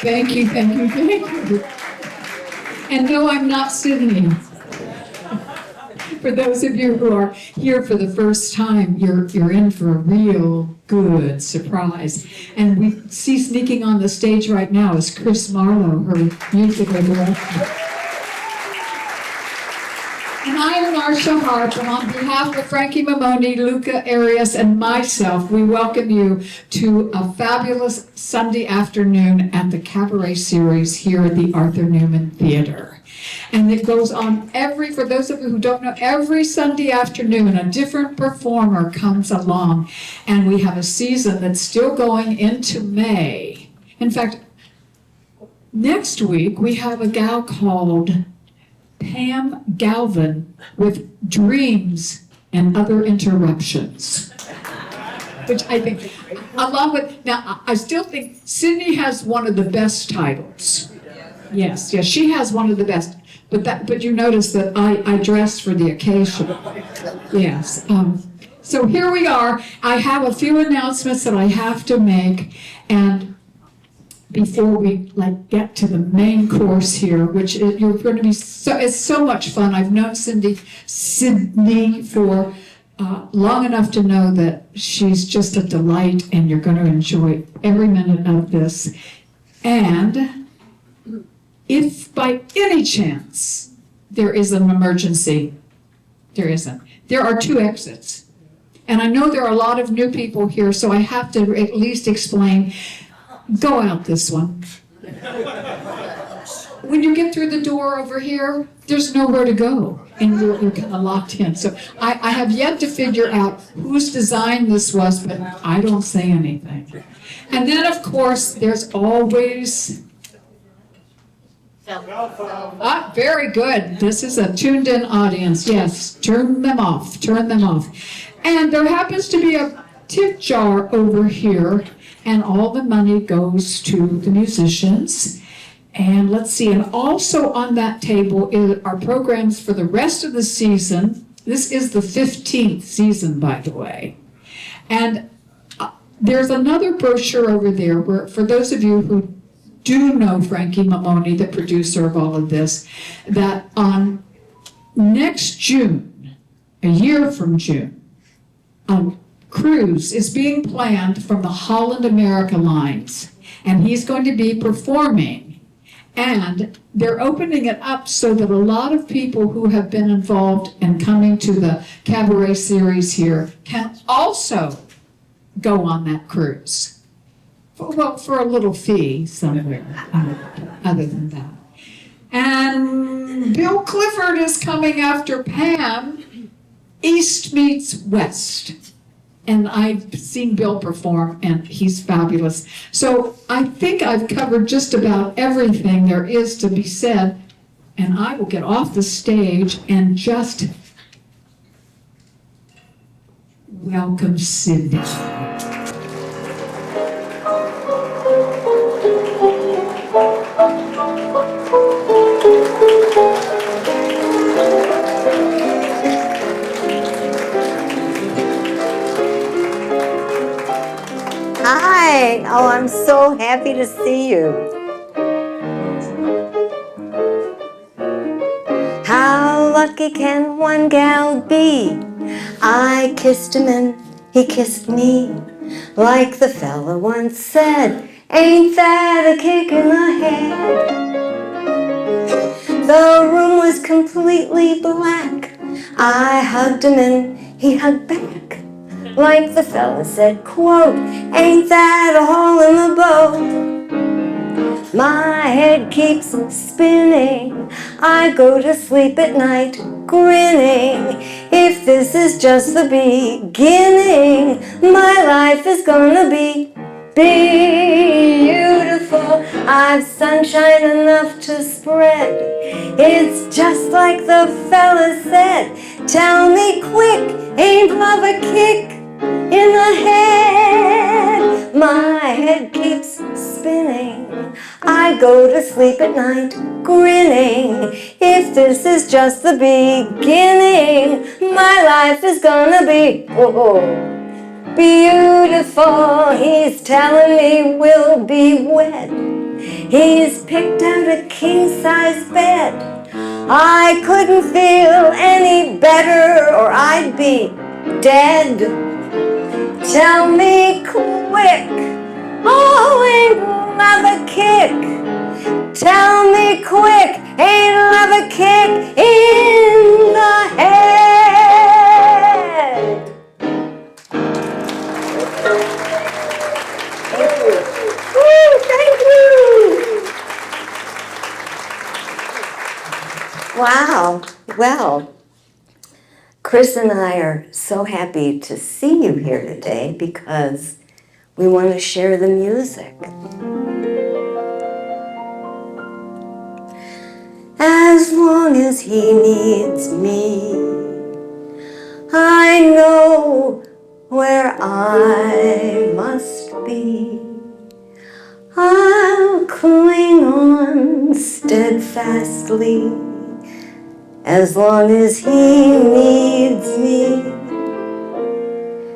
Thank you, thank you, thank you. And no, I'm not Sydney. For those of you who are here for the first time, you're in for a real good surprise. And we see sneaking on the stage right now is Chris Marlowe, her musical director. And I am Marcia Harp, and on behalf of Frankie Mamoni, Luca Arias, and myself, we welcome you to a fabulous Sunday afternoon at the Cabaret series here at the Arthur Newman Theater. And it goes on for those of you who don't know, every Sunday afternoon, a different performer comes along, and we have a season that's still going into May. In fact, next week, we have a gal called Pam Galvin with Dreams and Other Interruptions, which I think, along with, now I still think Sydney has one of the best titles. Yes, she has one of the best, but you notice that I dressed for the occasion. Yes, so here we are. I have a few announcements that I have to make, and before we get to the main course here, which you're going to be it's so much fun. I've known Sydney for long enough to know that she's just a delight, and you're going to enjoy every minute of this. And if by any chance there is an emergency, there isn't. There are 2 exits. And I know there are a lot of new people here, so I have to at least explain. Go out this one. When you get through the door over here, there's nowhere to go, and you're kind of locked in. So I have yet to figure out whose design this was, but I don't say anything. And then, of course, there's always... very good. This is a tuned-in audience. Yes, turn them off. And there happens to be a tip jar over here, and all the money goes to the musicians. And let's see, and also on that table are programs for the rest of the season. This is the 15th season, by the way. And there's another brochure over there where, for those of you who do know Frankie Mamoni, the producer of all of this, that on next June, a year from June, cruise is being planned from the Holland America lines, and he's going to be performing, and they're opening it up so that a lot of people who have been involved in coming to the Cabaret series here can also go on that cruise. Well, for a little fee somewhere, other than that. And Bill Clifford is coming after Pam. East meets West. And I've seen Bill perform, and he's fabulous. So I think I've covered just about everything there is to be said, and I will get off the stage and just welcome Sydney. Hi, oh, I'm so happy to see you. How lucky can one gal be? I kissed him and he kissed me. Like the fella once said, ain't that a kick in the head? The room was completely black. I hugged him and he hugged back. Like the fella said, quote, ain't that a hole in the boat? My head keeps spinning. I go to sleep at night grinning. If this is just the beginning, my life is gonna be beautiful. I've sunshine enough to spread. It's just like the fella said. Tell me quick, ain't love a kick in the head? My head keeps spinning. I go to sleep at night grinning. If life, this is just the beginning. My life is gonna be beautiful. He's telling me we'll be wed. He's picked out a king-size bed. I couldn't feel any better or I'd be dead. Tell me quick, oh, ain't love a kick? Tell me quick, ain't love a kick in the head? Thank you. Woo, thank you. Wow. Well, Chris and I are so happy to see you here today because we want to share the music. As long as he needs me, I know where I must be. I'll cling on steadfastly as long as he needs me.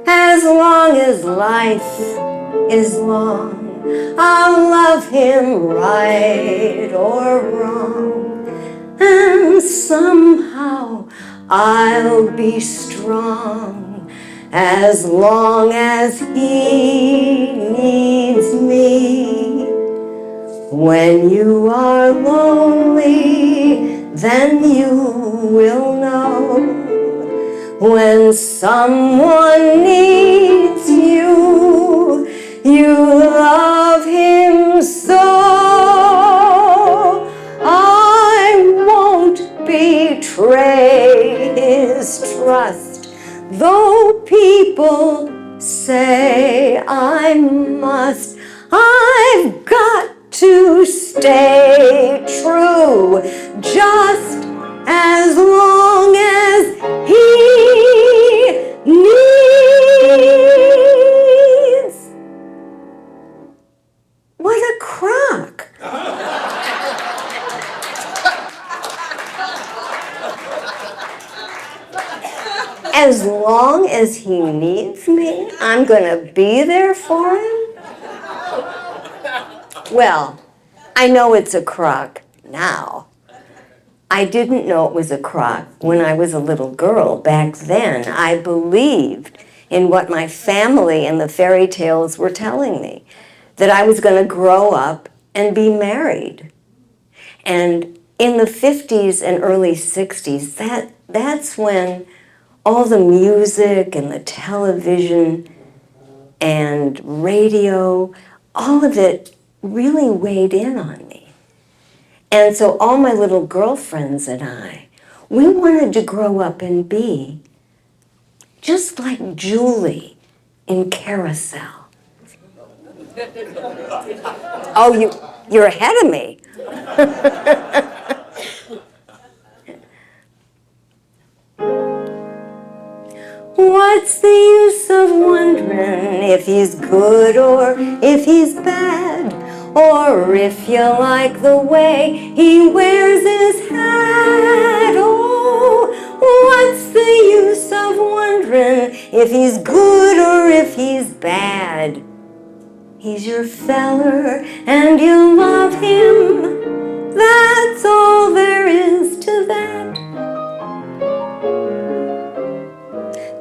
As long as life is long, I'll love him right or wrong. And somehow I'll be strong as long as he needs me. When you are lonely, then you will know. When someone needs you, you love him so. I won't betray his trust, though people say I must. I've got to stay true, just as long as he needs. What a crock. As long as he needs me, I'm gonna be there for him? Well, I know it's a crock now. I didn't know it was a crock when I was a little girl. Back then, I believed in what my family and the fairy tales were telling me, that I was going to grow up and be married. And in the 50s and early 60s, that's when all the music and the television and radio, all of it really weighed in on me. And so all my little girlfriends and I, we wanted to grow up and be just like Julie in Carousel. Oh, you're ahead of me. What's the use of wondering if he's good or if he's bad? Or if you like the way he wears his hat? Oh, what's the use of wondering if he's good or if he's bad? He's your feller and you love him. That's all there is to that.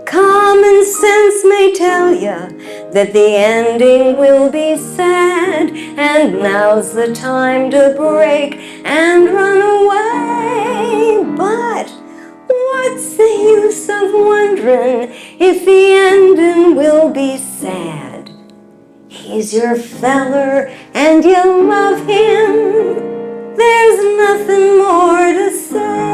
Common sense may tell you that the ending will be sad, and now's the time to break and run away. But what's the use of wondering if the ending will be sad? He's your feller and you love him. There's nothing more to say.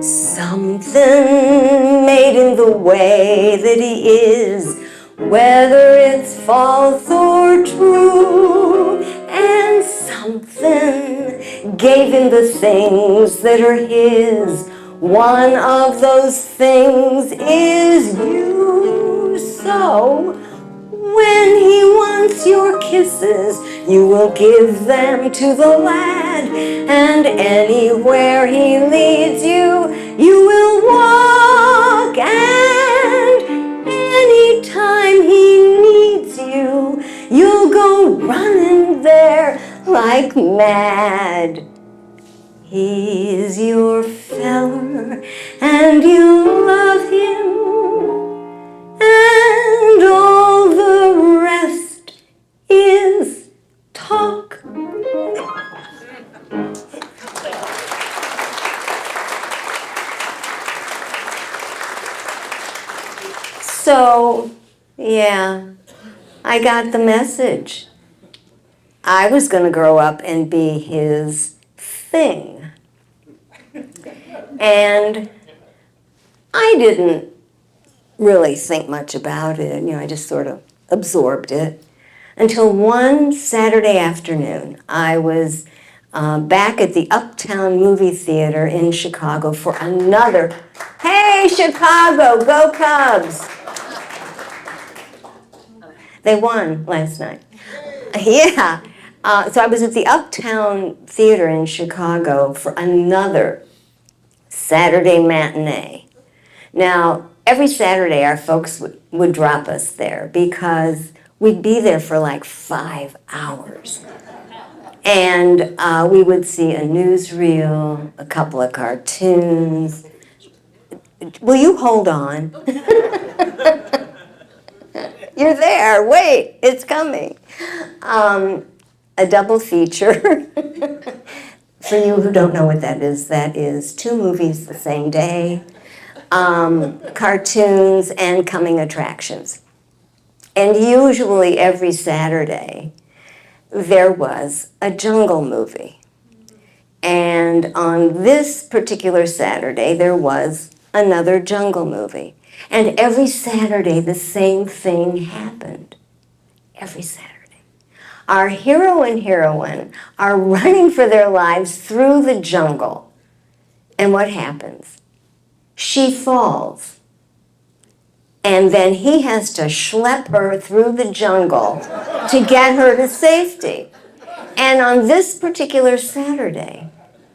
Something made him the way that he is, whether it's false or true. And something gave him the things that are his. One of those things is you. So When he wants your kisses, you will give them to the lad, and anywhere he leads you, you will walk, and anytime he needs you, you'll go running there like mad. He's your feller, and you love him, and all the rest is talk. So, yeah, I got the message. I was going to grow up and be his thing. And I didn't really think much about it. I just sort of absorbed it. Until one Saturday afternoon, I was back at the Uptown Movie Theater in Chicago for another, hey, Chicago, go Cubs! They won last night. Yeah. So I was at the Uptown Theater in Chicago for another Saturday matinee. Now, every Saturday our folks would drop us there because we'd be there for like 5 hours. And we would see a newsreel, a couple of cartoons. Will you hold on? You're there, wait, it's coming. A double feature. For you who don't know what that is 2 movies the same day, cartoons and coming attractions. And usually every Saturday, there was a jungle movie. And on this particular Saturday, there was another jungle movie. And every Saturday, the same thing happened. Every Saturday. Our hero and heroine are running for their lives through the jungle. And what happens? She falls. And then he has to schlep her through the jungle to get her to safety. And on this particular Saturday,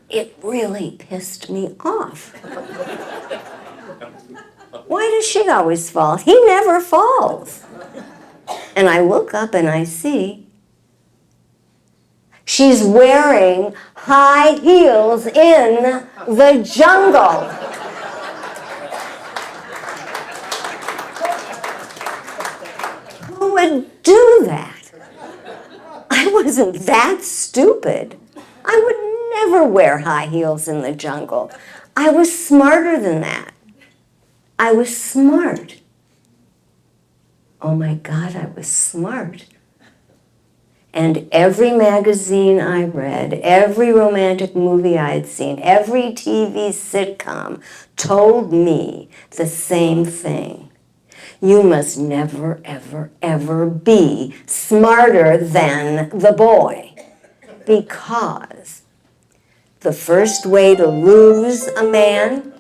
it really pissed me off. Why does she always fall? He never falls. And I look up and I see she's wearing high heels in the jungle. Who would do that? I wasn't that stupid. I would never wear high heels in the jungle. I was smarter than that. I was smart. Oh my God, I was smart. And every magazine I read, every romantic movie I'd seen, every TV sitcom told me the same thing. You must never, ever, ever be smarter than the boy. Because the first way to lose a man,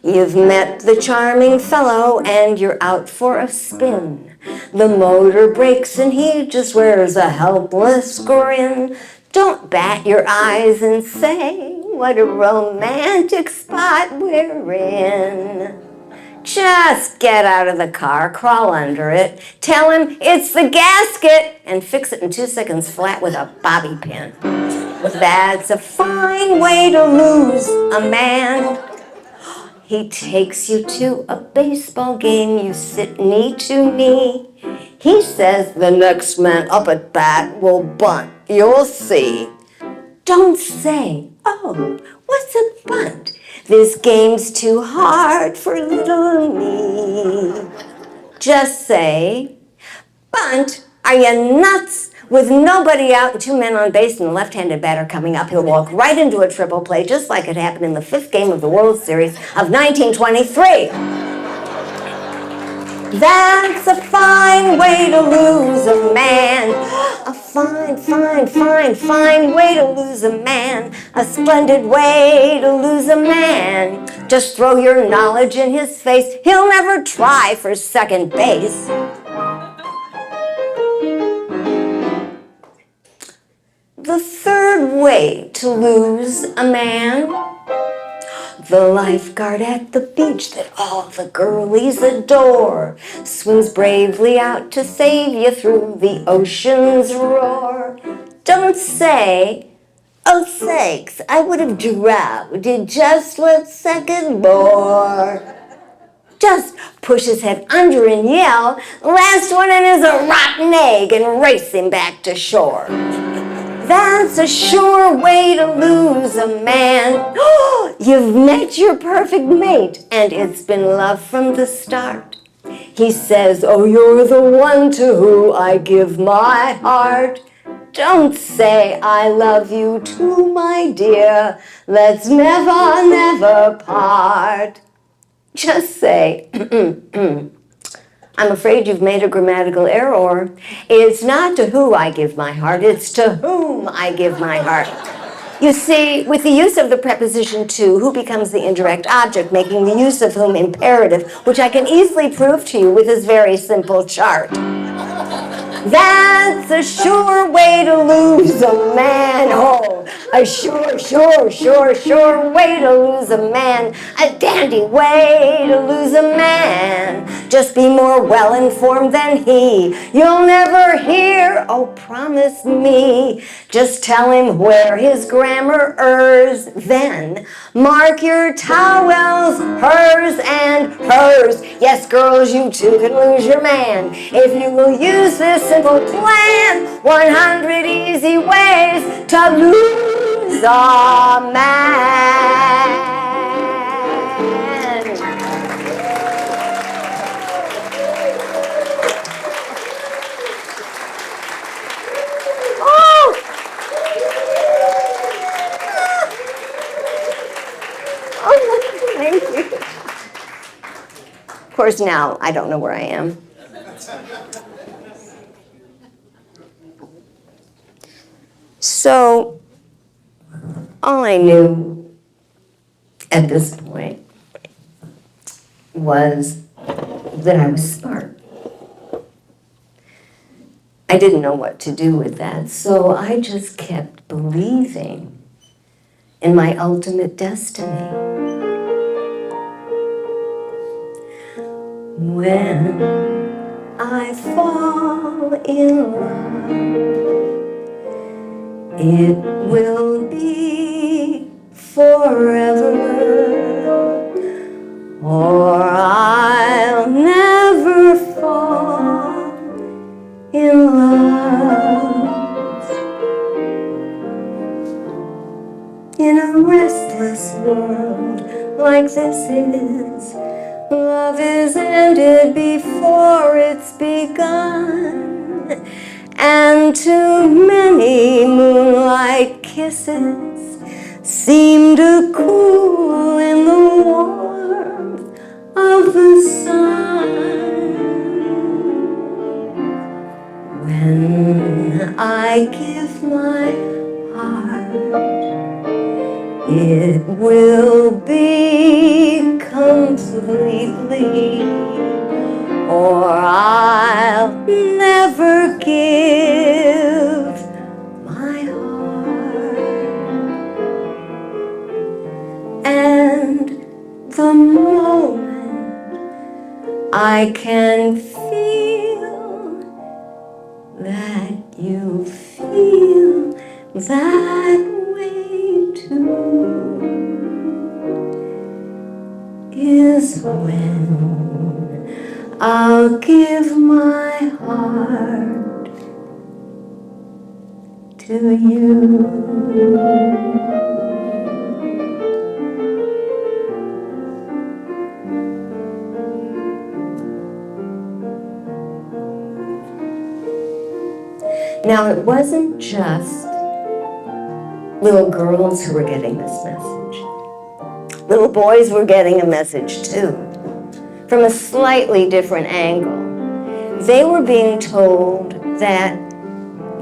you've met the charming fellow and you're out for a spin. The motor breaks and he just wears a helpless grin. Don't bat your eyes and say, what a romantic spot we're in. Just get out of the car, crawl under it, tell him it's the gasket, and fix it in 2 seconds flat with a bobby pin. That's a fine way to lose a man. He takes you to a baseball game, you sit knee to knee. He says the next man up at bat will bunt, you'll see. Don't say, oh, what's a bunt? This game's too hard for little me. Just say, bunt, are you nuts? With nobody out and 2 men on base and the left-handed batter coming up, he'll walk right into a triple play, just like it happened in the 5th game of the World Series of 1923. That's a fine way to lose a man. A fine, fine, fine, fine way to lose a man. A splendid way to lose a man. Just throw your knowledge in his face. He'll never try for second base. The third way to lose a man, the lifeguard at the beach that all the girlies adore, swims bravely out to save you through the ocean's roar. Don't say, oh thanks, I would have drowned in just 1 second more. Just push his head under and yell, last one in is a rotten egg, and race him back to shore. That's a sure way to lose a man. You've met your perfect mate, and it's been love from the start. He says, oh, you're the one to who I give my heart. Don't say I love you too, my dear. Let's never, never part. Just say, I'm afraid you've made a grammatical error. It's not to who I give my heart, it's to whom I give my heart. You see, with the use of the preposition to, who becomes the indirect object, making the use of whom imperative, which I can easily prove to you with this very simple chart. That's a sure way to lose a man. Oh, a sure, sure, sure, sure way to lose a man. A dandy way to lose a man. Just be more well-informed than he. You'll never hear, oh, promise me. Just tell him where his grammar errs. Then mark your towels, hers and hers. Yes, girls, you too can lose your man. If you will use this simple plan, 100 easy ways to lose a man. Oh! Oh, thank you. Of course, now I don't know where I am. So, all I knew at this point was that I was smart. I didn't know what to do with that, so I just kept believing in my ultimate destiny. When I fall in love, it will be forever, or I'll never fall in love. In a restless world like this is, love is ended before it's begun, and too many moonlight kisses seem to cool in the warmth of the sun. When I give my heart, it will be completely, or I'll never give my heart. And the moment I can feel that you feel that way too is when I'll give my heart to you. Now, it wasn't just little girls who were getting this message. Little boys were getting a message too, from a slightly different angle. They were being told that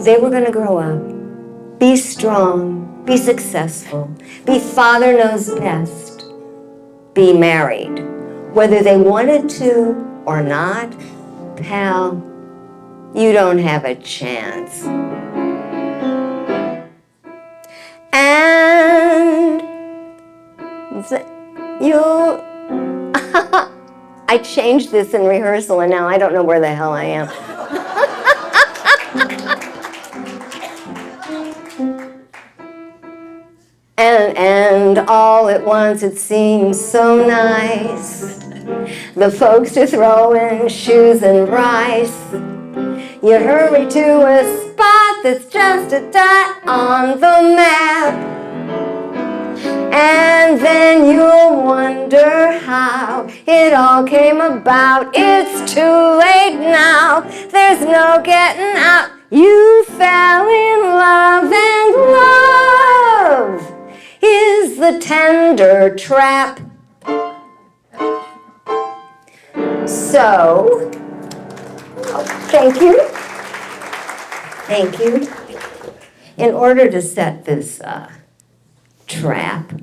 they were going to grow up, be strong, be successful, be father knows best, be married. Whether they wanted to or not, pal, you don't have a chance. You, I changed this in rehearsal and now I don't know where the hell I am. And all at once it seems so nice. The folks are throwing shoes and rice. You hurry to a spot that's just a dot on the map. And then you'll wonder how it all came about. It's too late now, there's no getting out. You fell in love, and love is the tender trap. So, thank you. Thank you. In order to set this trap,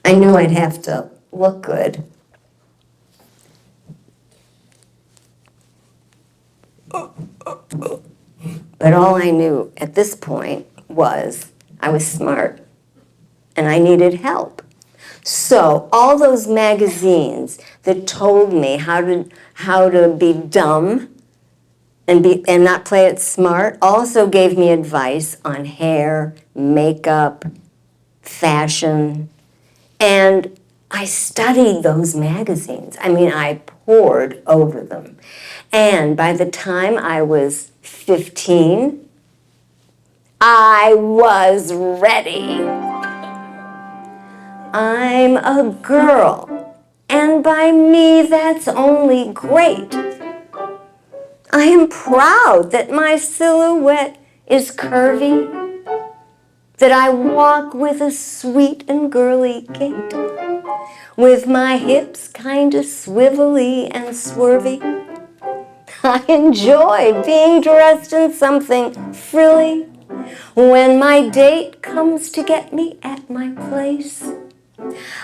I knew I'd have to look good. But all I knew at this point was I was smart and I needed help. So all those magazines that told me how to be dumb and not play it smart also gave me advice on hair, makeup, fashion, and I studied those magazines. I mean, I pored over them. And by the time I was 15, I was ready. I'm a girl, and by me that's only great. I am proud that my silhouette is curvy, that I walk with a sweet and girly gait, with my hips kinda swivelly and swervy. I enjoy being dressed in something frilly when my date comes to get me at my place.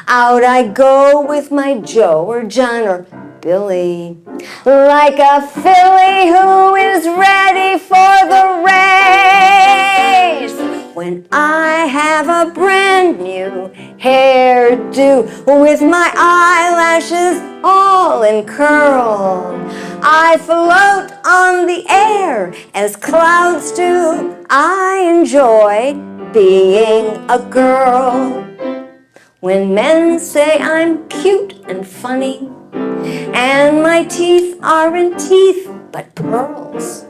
Out I go with my Joe or John or Billy, like a filly who is ready for the race. When I have a brand new hairdo with my eyelashes all in curl, I float on the air as clouds do. I enjoy being a girl. When men say I'm cute and funny, and my teeth aren't teeth but pearls,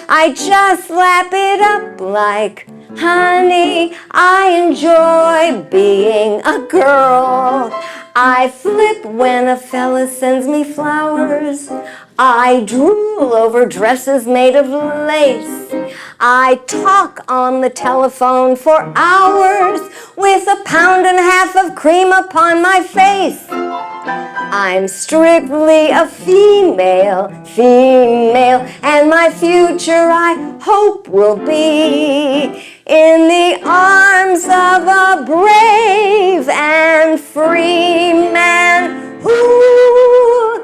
I just lap it up like honey. I enjoy being a girl. I flip when a fella sends me flowers. I drool over dresses made of lace. I talk on the telephone for hours with a pound and a half of cream upon my face. I'm strictly a female, and my future I hope will be in the arms of a brave and free man who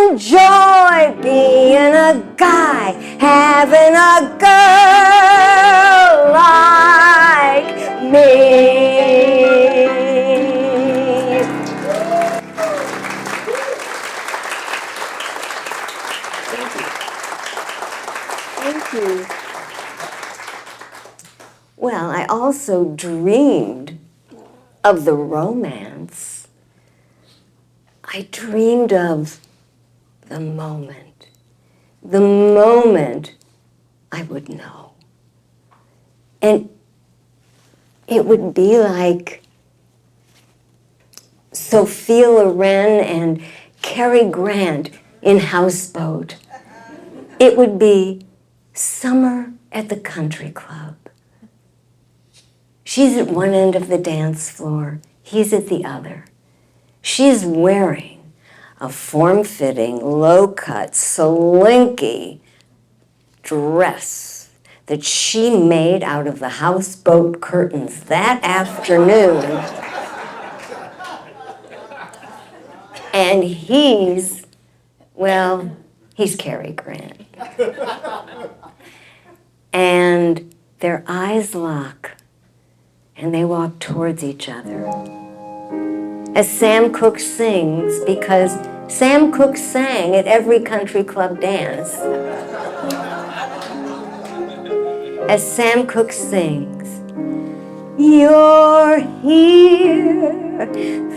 enjoy being a guy, having a girl like me. Thank you. Well, I also dreamed of the romance. I dreamed of the moment I would know. And it would be like Sophia Loren and Cary Grant in Houseboat. It would be summer at the country club. She's at one end of the dance floor, he's at the other. She's wearing a form-fitting, low-cut, slinky dress that she made out of the houseboat curtains that afternoon. And he's Cary Grant. And their eyes lock, and they walk towards each other. as Sam Cooke sings, because Sam Cooke sang at every country club dance. As Sam Cooke sings, you're here,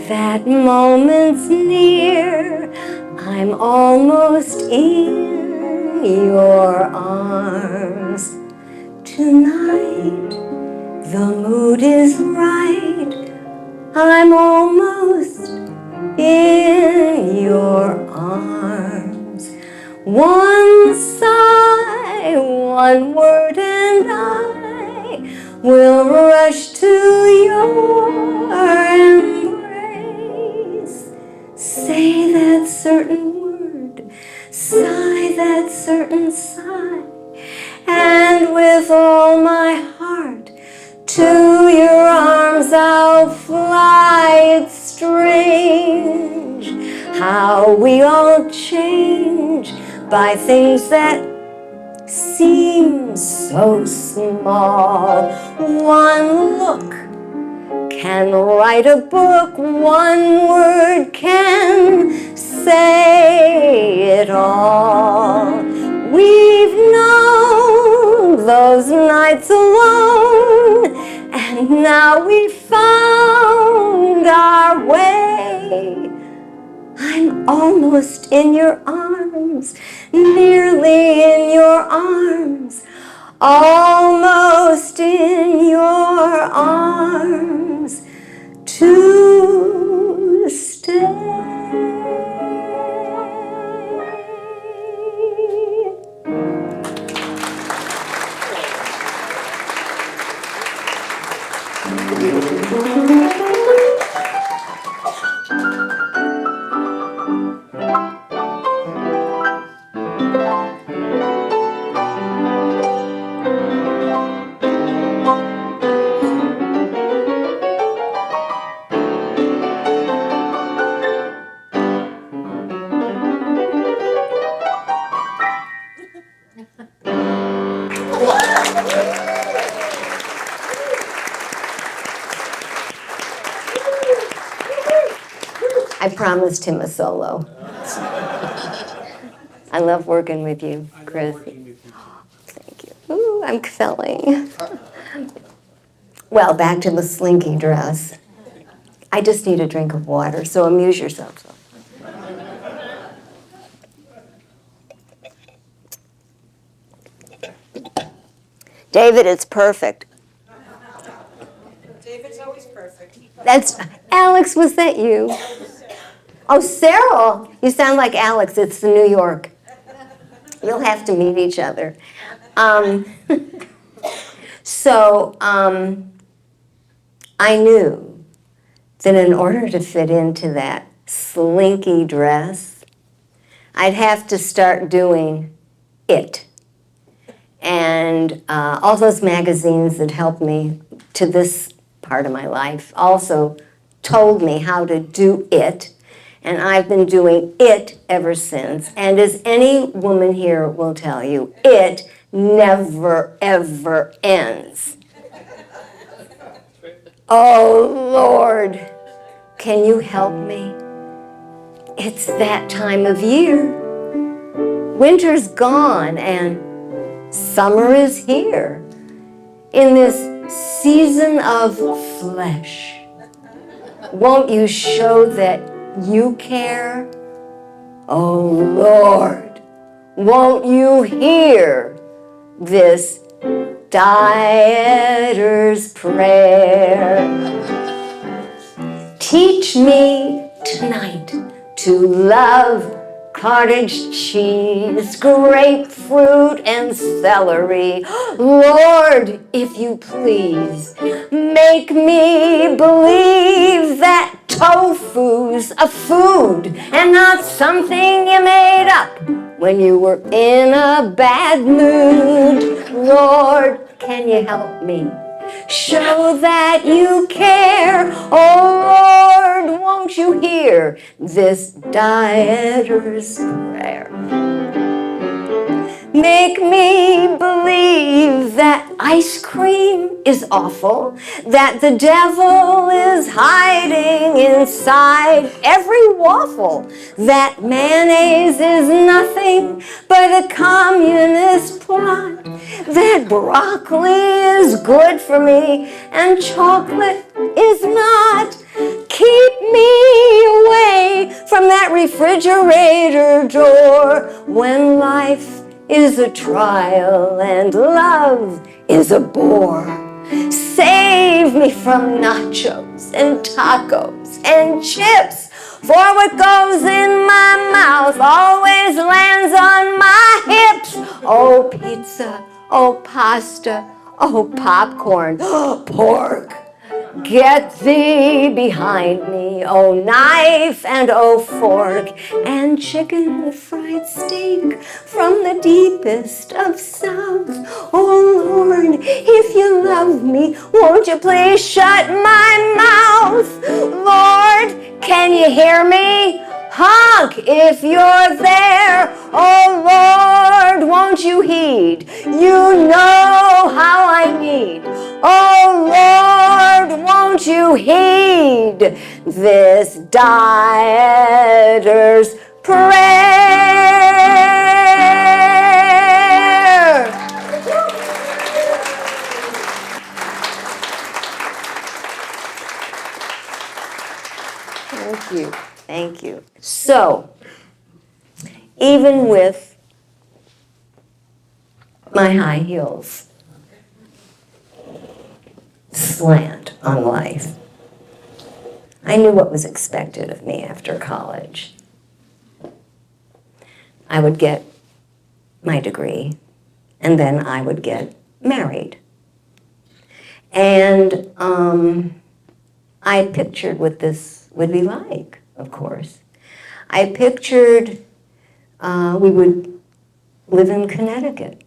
that moment's near, I'm almost in your arms. Tonight, the mood is right, I'm almost in your arms. One sigh, one word, and I will rush to your embrace. Say that certain word, sigh that certain sigh, and with all my heart to your arms I'll fly. It's strange how we all change by things that seem so small. One look can write a book, one word can say it all. We've known those nights alone, and now we've found our way. I'm almost in your arms, nearly in your arms, almost in your arms to stay. I promised him a solo. I love working with you, Chris. Thank you. Ooh, I'm filling. Well, back to the slinky dress. I just need a drink of water, so amuse yourself. David, it's perfect. David's always perfect. That's Alex, was that you? Oh, Cyril, you sound like Alex. It's the New York. You'll have to meet each other. I knew that in order to fit into that slinky dress, I'd have to start doing it. And all those magazines that helped me to this part of my life also told me how to do it. And I've been doing it ever since. And as any woman here will tell you, it never, ever ends. Oh, Lord, can you help me? It's that time of year. Winter's gone and summer is here. In this season of flesh, won't you show that you care? Oh, Lord, won't you hear this dieter's prayer? Teach me tonight to love cottage cheese, grapefruit, and celery. Lord, if you please, make me believe that tofu's a food and not something you made up when you were in a bad mood. Lord, can you help me? Show that you care. Oh, Lord, won't you hear this dieter's prayer? Make me believe that ice cream is awful, that the devil is hiding inside every waffle, that mayonnaise is nothing but a communist plot, that broccoli is good for me and chocolate is not. Keep me away from that refrigerator door when life is a trial and love is a bore. Save me from nachos and tacos and chips, for what goes in my mouth always lands on my hips. Oh pizza, oh pasta, oh popcorn, oh pork. Get thee behind me, oh knife and oh fork, and chicken fried steak from the deepest of south. Oh Lord, if you love me, won't you please shut my mouth? Lord, can you hear me? Honk if you're there. Oh Lord, won't you heed? You know how I need. Oh Lord, won't you heed this dieter's prayer? Thank you. Thank you. So, even with my high heels slant on life, I knew what was expected of me after college. I would get my degree, and then I would get married. And I pictured what this would be like, of course. I pictured we would live in Connecticut,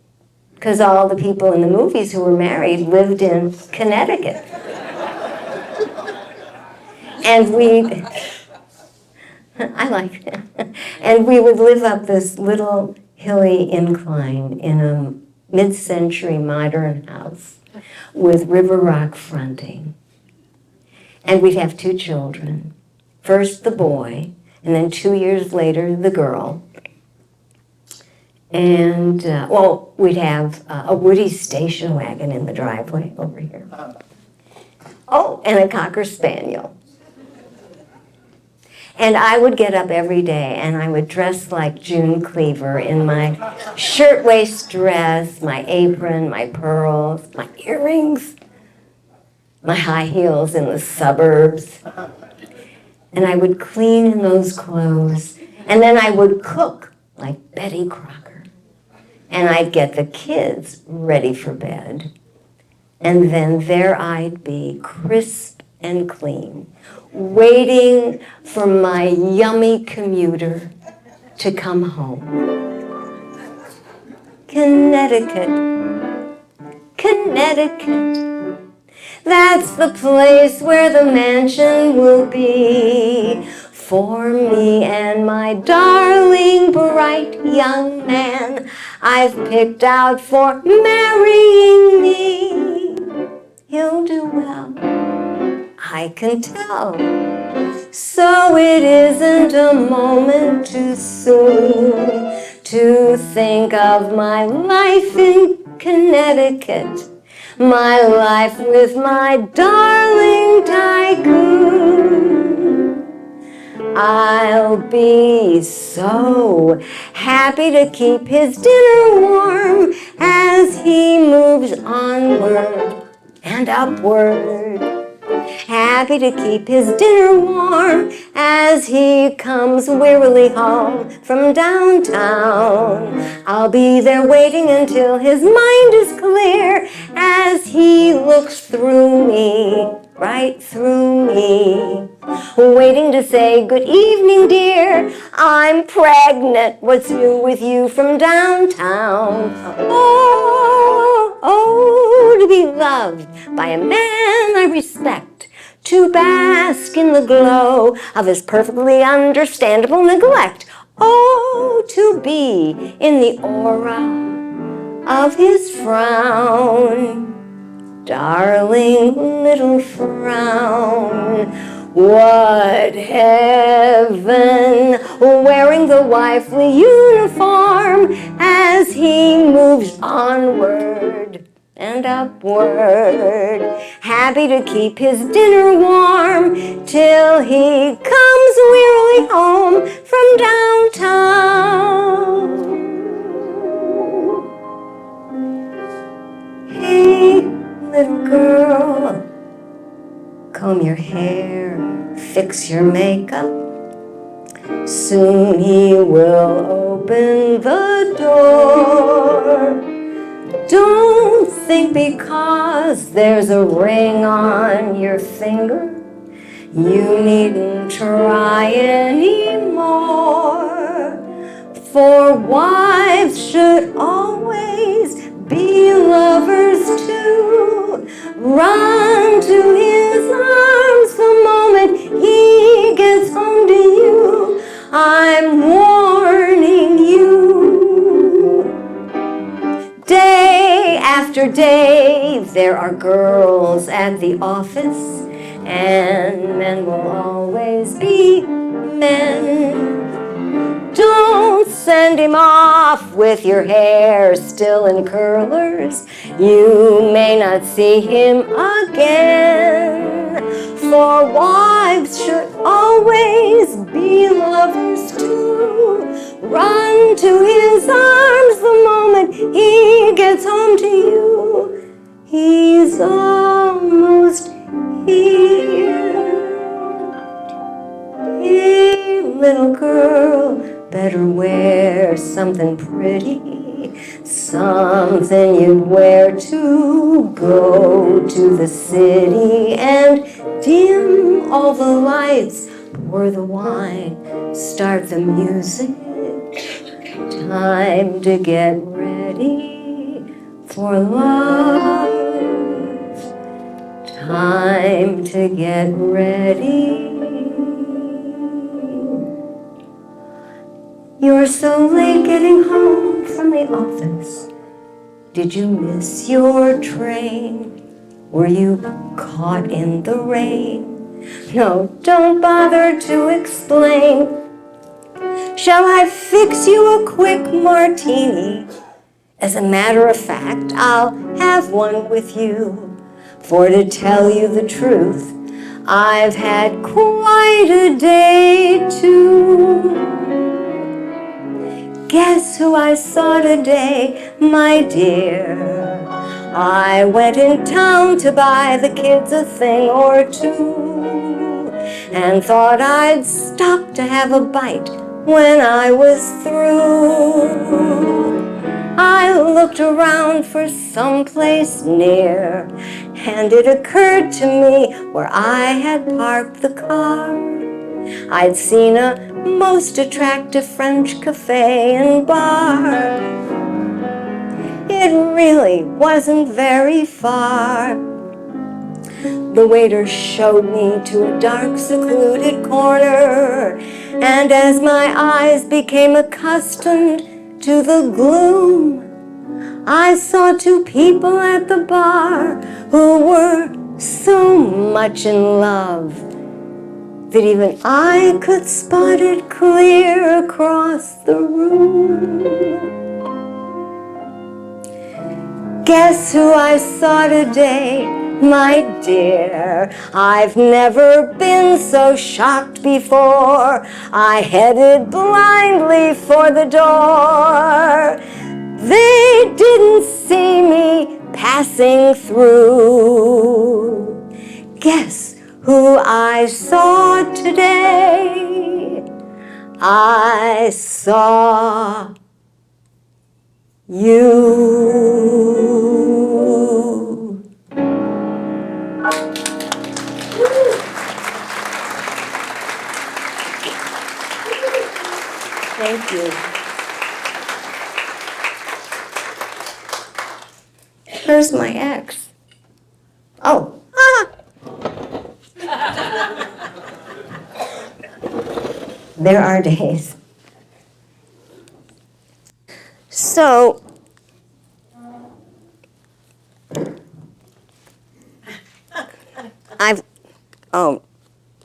because all the people in the movies who were married lived in Connecticut. And I like it. And we would live up this little hilly incline in a mid-century modern house with river rock fronting. And we'd have 2 children. First the boy, and then 2 years later the girl. And, we'd have a Woody station wagon in the driveway over here. Oh, and a Cocker Spaniel. And I would get up every day and I would dress like June Cleaver in my shirtwaist dress, my apron, my pearls, my earrings, my high heels in the suburbs. And I would clean in those clothes. And then I would cook like Betty Crocker. And I'd get the kids ready for bed. And then there I'd be, crisp and clean, waiting for my yummy commuter to come home. Connecticut, Connecticut. That's the place where the mansion will be for me and my darling bright young man I've picked out for marrying me. He'll do well, I can tell. So it isn't a moment too soon to think of my life in Connecticut. My life with my darling tycoon. I'll be so happy to keep his dinner warm as he moves onward and upward. Happy to keep his dinner warm as he comes wearily home from downtown. I'll be there waiting until his mind is clear as he looks through me, right through me, waiting to say, good evening, dear. I'm pregnant. What's new with you from downtown? Oh, oh, to be loved by a man I respect, to bask in the glow of his perfectly understandable neglect. Oh, to be in the aura of his frown. Darling little frown, what heaven, wearing the wifely uniform as he moves onward and upward, happy to keep his dinner warm till he comes wearily home from downtown. Hey, little girl, comb your hair, fix your makeup. Soon he will open the door. Don't think because there's a ring on your finger, you needn't try anymore. For wives should always be lovers too. Run to his arms the moment he gets home to you. I'm warning you. Day after day, there are girls at the office, and men will always be men. Don't send him off with your hair still in curlers. You may not see him again. For wives should always be lovers too. Run to his arms the moment he gets home to you. He's almost here. Hey, little girl, better wear something pretty, something you'd wear to go to the city, and dim all the lights, pour the wine, start the music. Time to get ready for love. Time to get ready. You're so late getting home from the office. Did you miss your train? Were you caught in the rain? No, don't bother to explain. Shall I fix you a quick martini? As a matter of fact, I'll have one with you. For to tell you the truth, I've had quite a day too. Guess who I saw today, my dear? I went in town to buy the kids a thing or two, and thought I'd stop to have a bite when I was through. I looked around for someplace near, and it occurred to me where I had parked the car. I'd seen a most attractive French cafe and bar. It really wasn't very far. The waiter showed me to a dark, secluded corner, and as my eyes became accustomed to the gloom, I saw two people at the bar who were so much in love that even I could spot it clear across the room. Guess who I saw today, my dear? I've never been so shocked before. I headed blindly for the door. They didn't see me passing through. Guess who I saw today? I saw you. Thank you. Where's my ex? Oh. There are days So,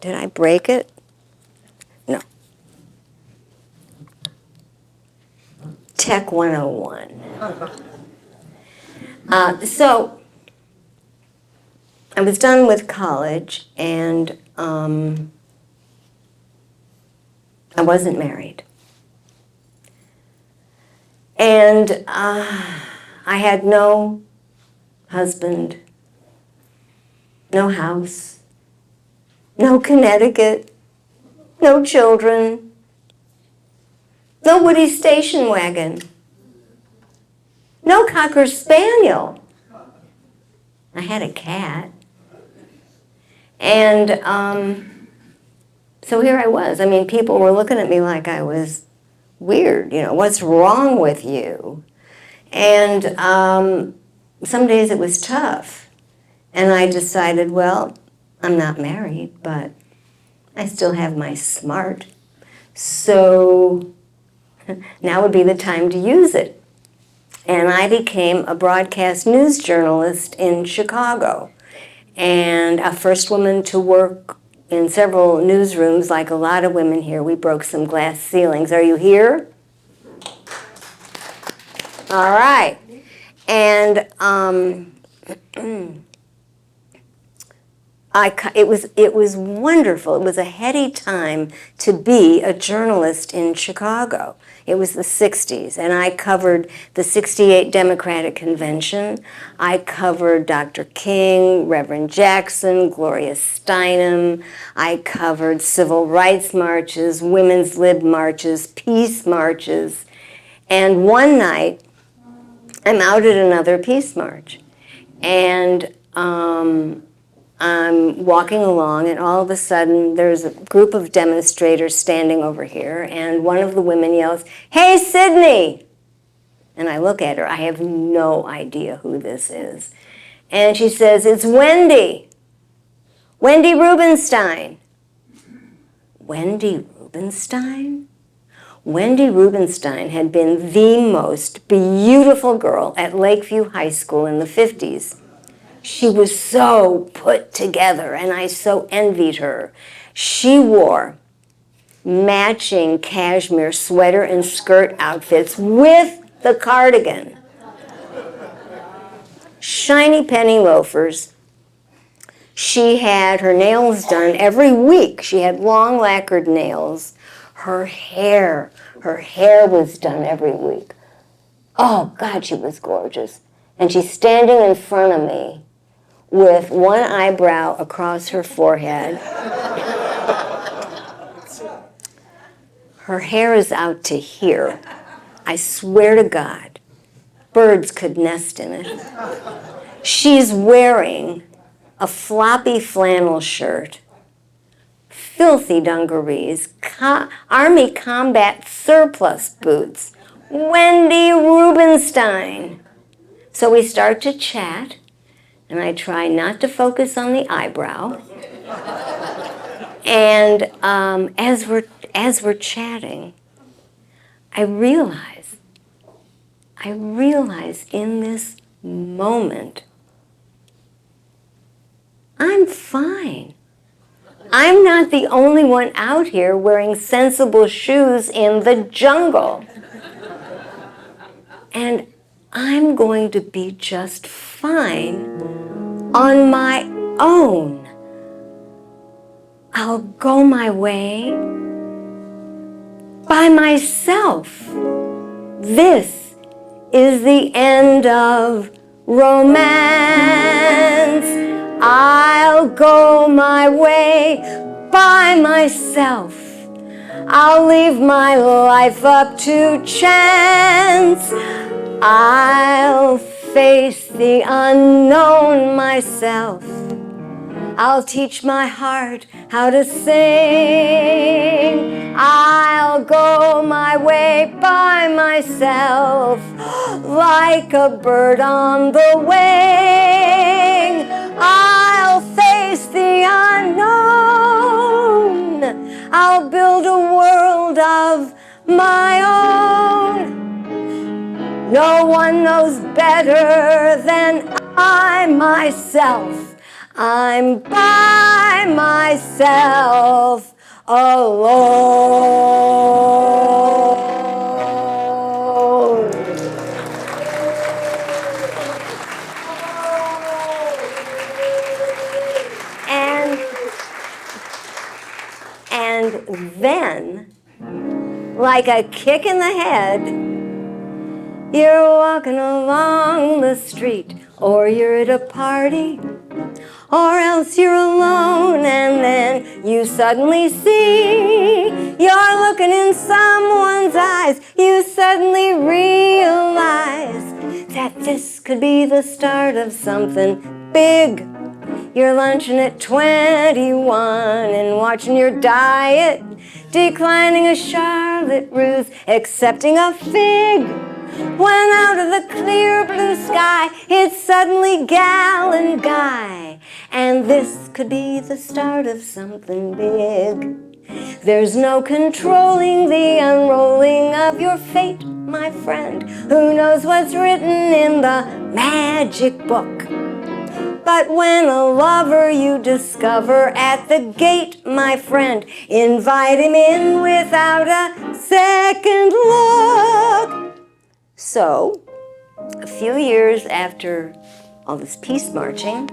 did I break it? No. Tech 101. So, I was done with college, and I wasn't married. And I had no husband, no house, no Connecticut, no children, no Woody station wagon, no Cocker Spaniel. I had a cat. And so here I was. I mean, people were looking at me like I was weird. You know, what's wrong with you? And some days it was tough. And I decided, well, I'm not married, but I still have my smart. So now would be the time to use it. And I became a broadcast news journalist in Chicago, and a first woman to work in several newsrooms. Like a lot of women here, we broke some glass ceilings. Are you here? All right. And it was wonderful. It was a heady time to be a journalist in Chicago. It was the 60s, and I covered the 68 Democratic Convention. I covered Dr. King, Reverend Jackson, Gloria Steinem. I covered civil rights marches, women's lib marches, peace marches. And one night, I'm out at another peace march, and I'm walking along, and all of a sudden there's a group of demonstrators standing over here, and one of the women yells, "Hey, Sydney!" And I look at her. I have no idea who this is. And she says, "It's Wendy. Wendy Rubenstein." Wendy Rubenstein? Wendy Rubenstein had been the most beautiful girl at Lakeview High School in the 50s. She was so put together, and I so envied her. She wore matching cashmere sweater and skirt outfits with the cardigan. Shiny penny loafers. She had her nails done every week. She had long lacquered nails. Her hair was done every week. Oh, God, she was gorgeous. And she's standing in front of me with one eyebrow across her forehead. Her hair is out to here. I swear to God, birds could nest in it. She's wearing a floppy flannel shirt, filthy dungarees, Army combat surplus boots. Wendy Rubenstein. So we start to chat, and I try not to focus on the eyebrow. And as we're chatting, I realize in this moment, I'm fine. I'm not the only one out here wearing sensible shoes in the jungle. And I'm going to be just fine on my own. I'll go my way by myself. This is the end of romance. I'll go my way by myself. I'll leave my life up to chance. I'll face the unknown myself. I'll teach my heart how to sing. I'll go my way by myself, like a bird on the wing. I'll face the unknown. I'll build a world of my own. No one knows better than I myself. I'm by myself alone. And then, like a kick in the head, you're walking along the street, or you're at a party, or else you're alone, and then you suddenly see you're looking in someone's eyes. You suddenly realize that this could be the start of something big. You're lunching at 21 and watching your diet, declining a Charlotte Russe, accepting a fig. When out of the clear blue sky, it's suddenly gal and guy. And this could be the start of something big. There's no controlling the unrolling of your fate, my friend. Who knows what's written in the magic book? But when a lover you discover at the gate, my friend, invite him in without a second look. So, a few years after all this peace marching,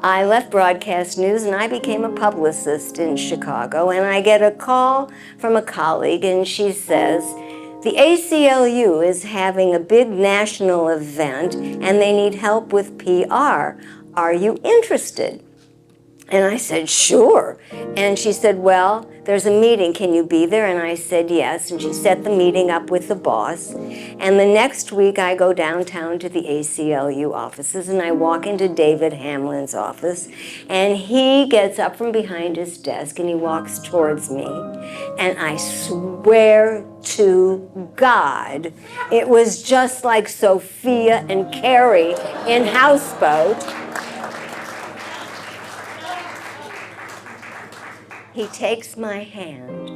I left broadcast news and I became a publicist in Chicago, and I get a call from a colleague and she says, the ACLU is having a big national event and they need help with PR. Are you interested? And I said, sure. And she said, well, there's a meeting. Can you be there? And I said, yes. And she set the meeting up with the boss. And the next week, I go downtown to the ACLU offices, and I walk into David Hamlin's office. And he gets up from behind his desk, and he walks towards me. And I swear to God, it was just like Sophia and Carrie in Houseboat. He takes my hand,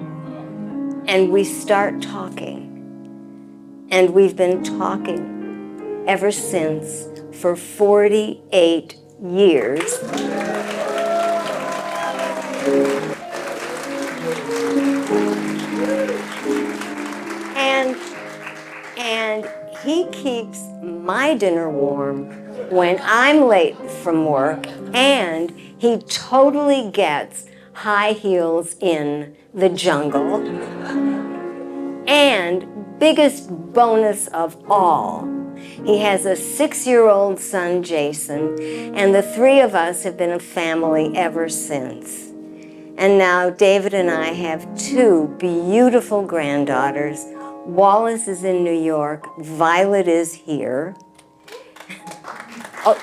and we start talking. And we've been talking ever since for 48 years. And he keeps my dinner warm when I'm late from work, and he totally gets high heels in the jungle. And biggest bonus of all, he has a 6-year-old son, Jason, and the three of us have been a family ever since. And now David and I have 2 beautiful granddaughters. Wallace is in New York, Violet is here. Oh.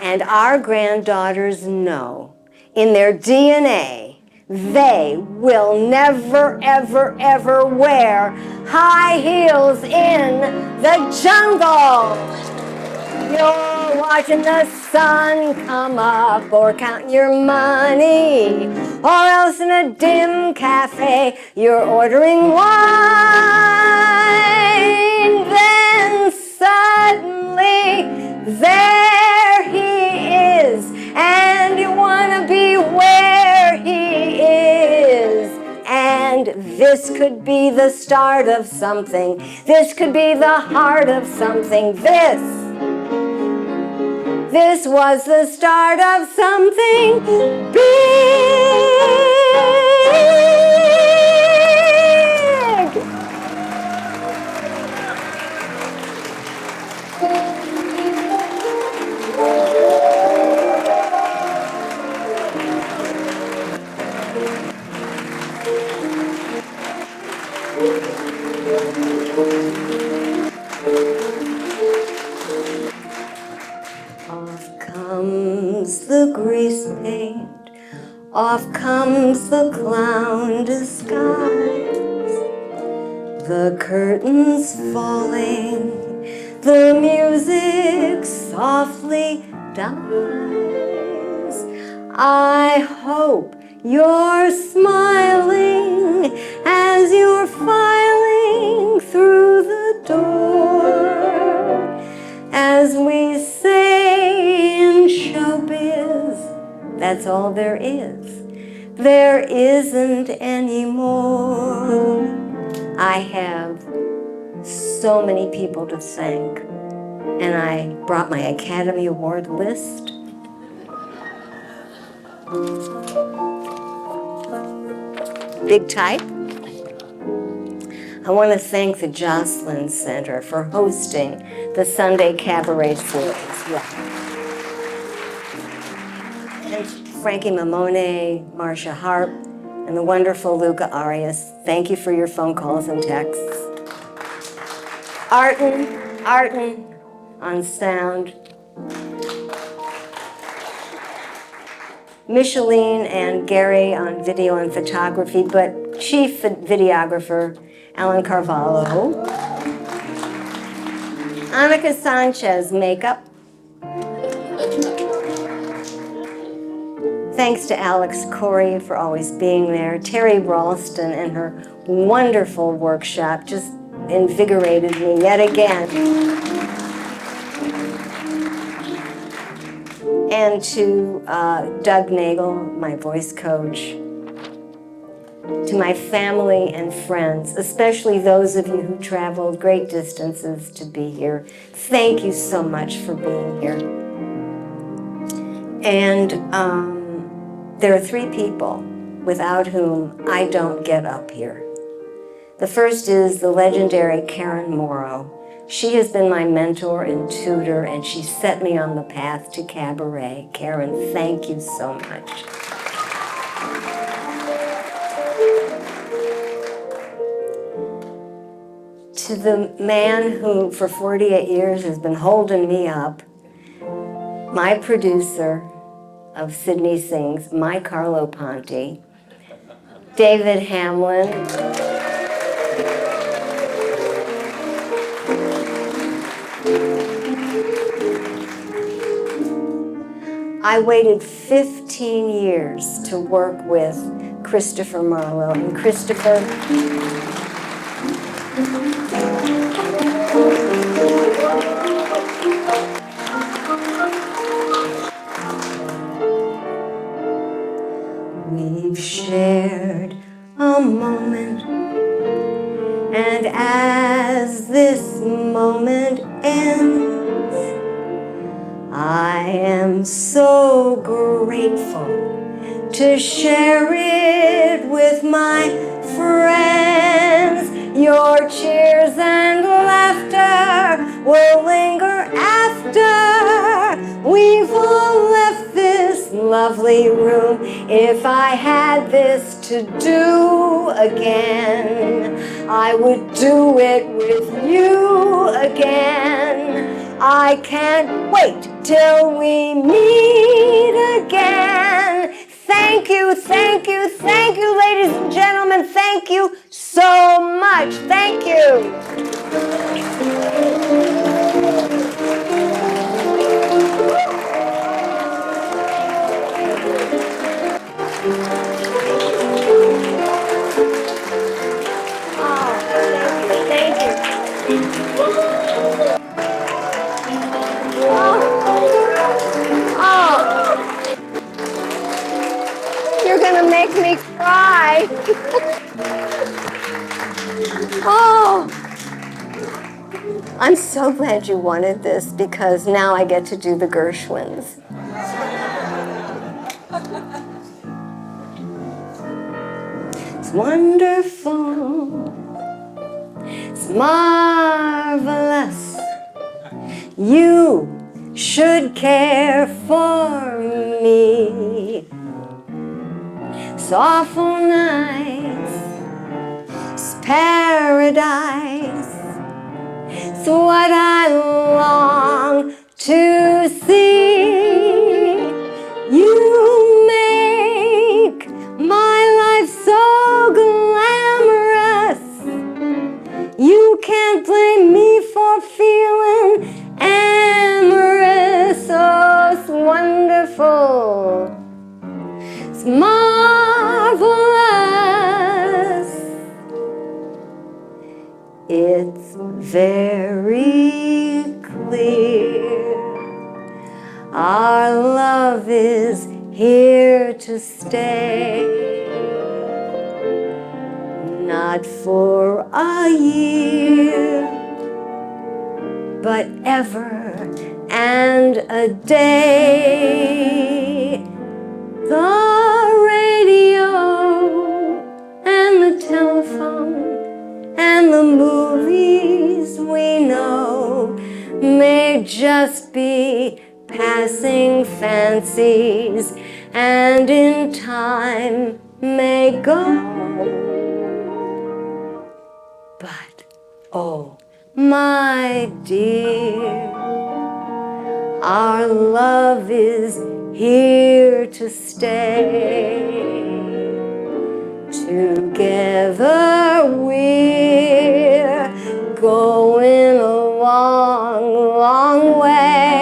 And our granddaughters know in their DNA, they will never, ever, ever wear high heels in the jungle. You're watching the sun come up, or counting your money, or else in a dim cafe you're ordering wine. Then suddenly there he is, and you want to be where he is. And this could be the start of something. This could be the heart of something. This was the start of something big. Off comes the grease paint, off comes the clown disguise, the curtains falling, the music softly dies. I hope you're smiling as you're filing through the That's all there is. There isn't any more. I have so many people to thank, and I brought my Academy Award list. Big type. I want to thank the Jocelyn Center for hosting the Sunday Cabaret series. And Frankie Mamone, Marcia Harp, and the wonderful Luca Arias. Thank you for your phone calls and texts. Arden on sound. Micheline and Gary on video and photography, but chief videographer, Alan Carvalho. Annika Sanchez, makeup. Thanks to Alex Corey for always being there. Terry Ralston and her wonderful workshop just invigorated me yet again. And to Doug Nagel, my voice coach. To my family and friends, especially those of you who traveled great distances to be here. Thank you so much for being here. And there are three people without whom I don't get up here. The first is the legendary Karen Morrow. She has been my mentor and tutor, and she set me on the path to Cabaret. Karen, thank you so much. To the man who, for 48 years, has been holding me up, my producer of Sydney Sings, my Carlo Ponti, David Hamlin, I waited 15 years to work with Christopher Marlowe, and Christopher, we've shared a moment, and as this moment ends, I am so grateful to share it with my friends. Your cheers and laughter will linger after we've all left this lovely room. If I had this to do again, I would do it with you again. I can't wait till we meet again. Thank you, thank you, thank you, ladies and gentlemen. Thank you so much. Thank you. Oh, thank you. Oh, you're gonna make me cry. Oh, I'm so glad you wanted this, because now I get to do the Gershwins. It's wonderful, it's marvelous. You should care for me. It's awful nice, it's paradise. It's what I long to see. You make my life so glamorous. You can't blame me for feeling amorous. Oh, it's wonderful. It's marvelous. It's very clear. Our love is here here to stay. Not for a year, but ever and a day. The radio and the telephone and the movies we know may just be passing fancies, and in time may go. But, oh, my dear, our love is here to stay. Together we're going a long, long way.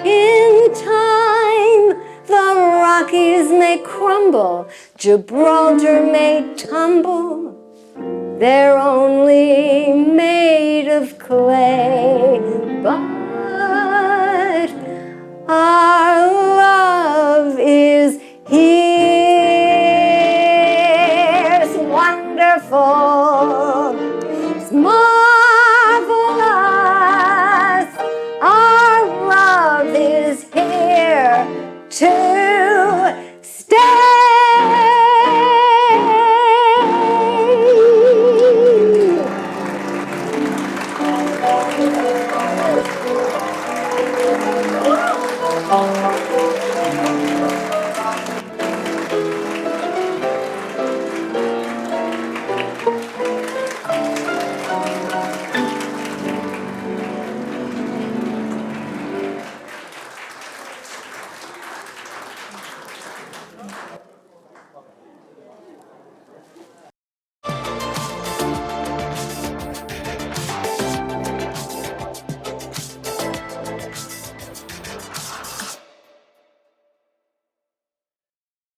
In time, the Rockies may crumble, Gibraltar may tumble. They're only made of clay, but our love is here. It's wonderful, it's marvelous. Our love is here to